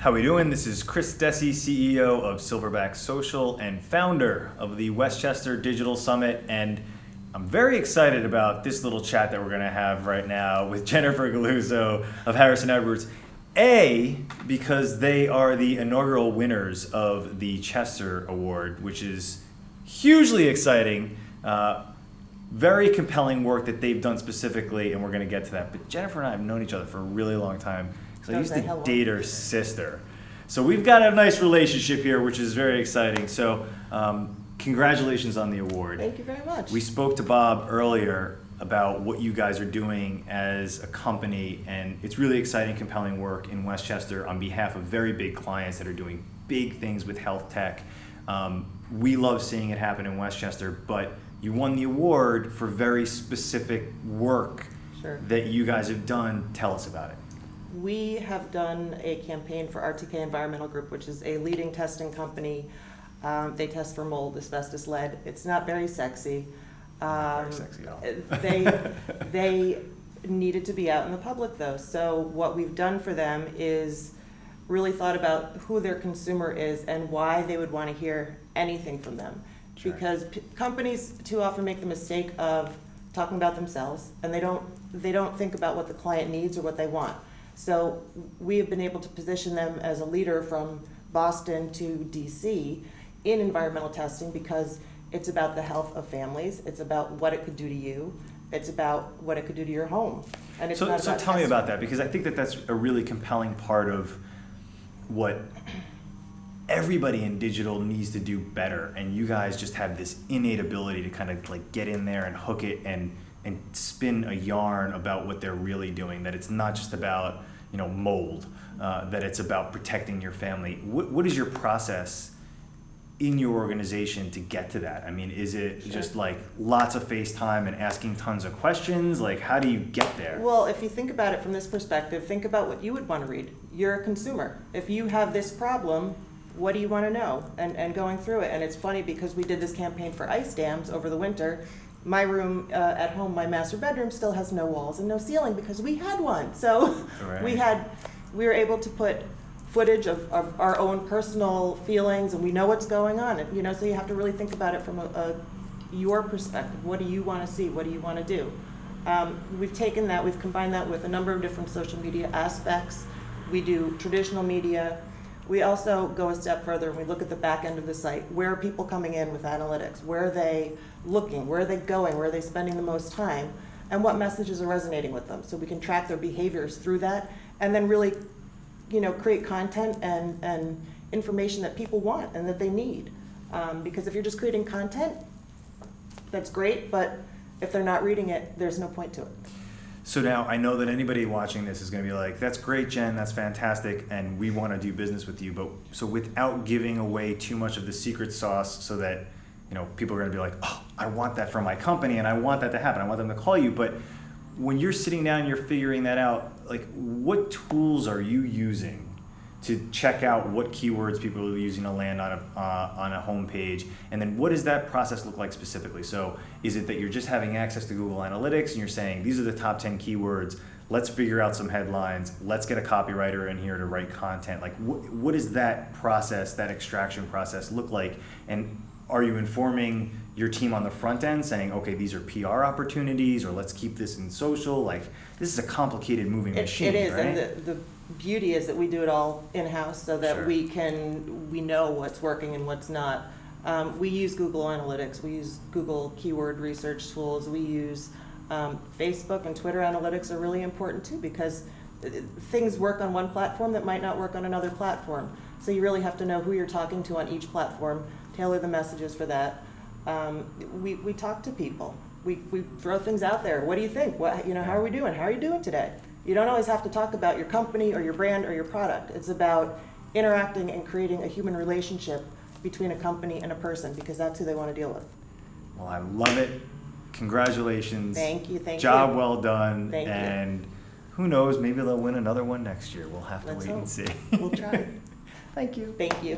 How we doing? This is Chris Dessi, CEO of Silverback Social and founder of the Westchester Digital Summit. And I'm very excited about this little chat that we're going to have right now with Jennfier Galluzzo of Harrison Edwards. Because they are the inaugural winners of the Chester Award, which is hugely exciting. Very compelling work that they've done specifically, and we're going to get to that. But Jennfier and I have known each other for a really long time. So I used to date her sister. So we've got a nice relationship here, which is very exciting. So congratulations on the award. Thank you very much. We spoke to Bob earlier about what you guys are doing as a company, and it's really exciting, compelling work in Westchester on behalf of very big clients that are doing big things with health tech. We love seeing it happen in Westchester, but you won the award for very specific work that you guys have done. Tell us about it. We have done a campaign for RTE Environmental Group, which is a leading testing company. They test for mold, asbestos, lead. It's not very sexy. Very sexy at all. They needed to be out in the public though. So what we've done for them is really thought about who their consumer is and why they would want to hear anything from them. Sure. Because companies too often make the mistake of talking about themselves, and they don't think about what the client needs or what they want. So we have been able to position them as a leader from Boston to DC in environmental testing because it's about the health of families. It's about what it could do to you. It's about what it could do to your home. And it's not about tell me about that, because I think that that's a really compelling part of what everybody in digital needs to do better. And you guys just have this innate ability to kind of like get in there and hook it and spin a yarn about what they're really doing, that it's not just about, mold, that it's about protecting your family. What is your process in your organization to get to that? I mean, is it just like lots of FaceTime and asking tons of questions? Like, how do you get there? Well, if you think about it from this perspective, think about what you would want to read. You're a consumer. If you have this problem, what do you want to know? And going through it. And it's funny because we did this campaign for ice dams over the winter. My room at home, my master bedroom, still has no walls and no ceiling because we had one. So we were able to put footage of our own personal feelings, and we know what's going on. And, so you have to really think about it from your perspective. What do you want to see? What do you want to do? We've taken that, we've combined that with a number of different social media aspects. We do traditional media. We also go a step further and we look at the back end of the site. Where are people coming in with analytics? Where are they looking? Where are they going? Where are they spending the most time? And what messages are resonating with them? So we can track their behaviors through that and then really, create content and information that people want and that they need. Because if you're just creating content, that's great, but if they're not reading it, there's no point to it. So now I know that anybody watching this is going to be like, that's great, Jen, that's fantastic, and we want to do business with you. But so without giving away too much of the secret sauce so that, people are going to be like, oh, I want that from my company and I want that to happen. I want them to call you. But when you're sitting down and you're figuring that out, like, what tools are you using to check out what keywords people are using to land on a homepage? And then what does that process look like specifically? So is it that you're just having access to Google Analytics and you're saying, these are the top 10 keywords, let's figure out some headlines, let's get a copywriter in here to write content? Like, what does that process, that extraction process look like? And are you informing your team on the front end saying, okay, these are PR opportunities, or let's keep this in social? Like, this is a complicated moving machine, It is, right? and the beauty is that we do it all in-house so that we know what's working and what's not. We use Google Analytics, we use Google keyword research tools, we use Facebook and Twitter analytics are really important too, because things work on one platform that might not work on another platform. So you really have to know who you're talking to on each platform, tailor the messages for that. We talk to people. We throw things out there. What do you think? How are we doing? How are you doing today? You don't always have to talk about your company or your brand or your product. It's about interacting and creating a human relationship between a company and a person, because that's who they want to deal with. Well, I love it. Congratulations. Thank you. Job well done. Thank you. And who knows, maybe they'll win another one next year. We'll have to wait and see. We'll try. Thank you. Thank you.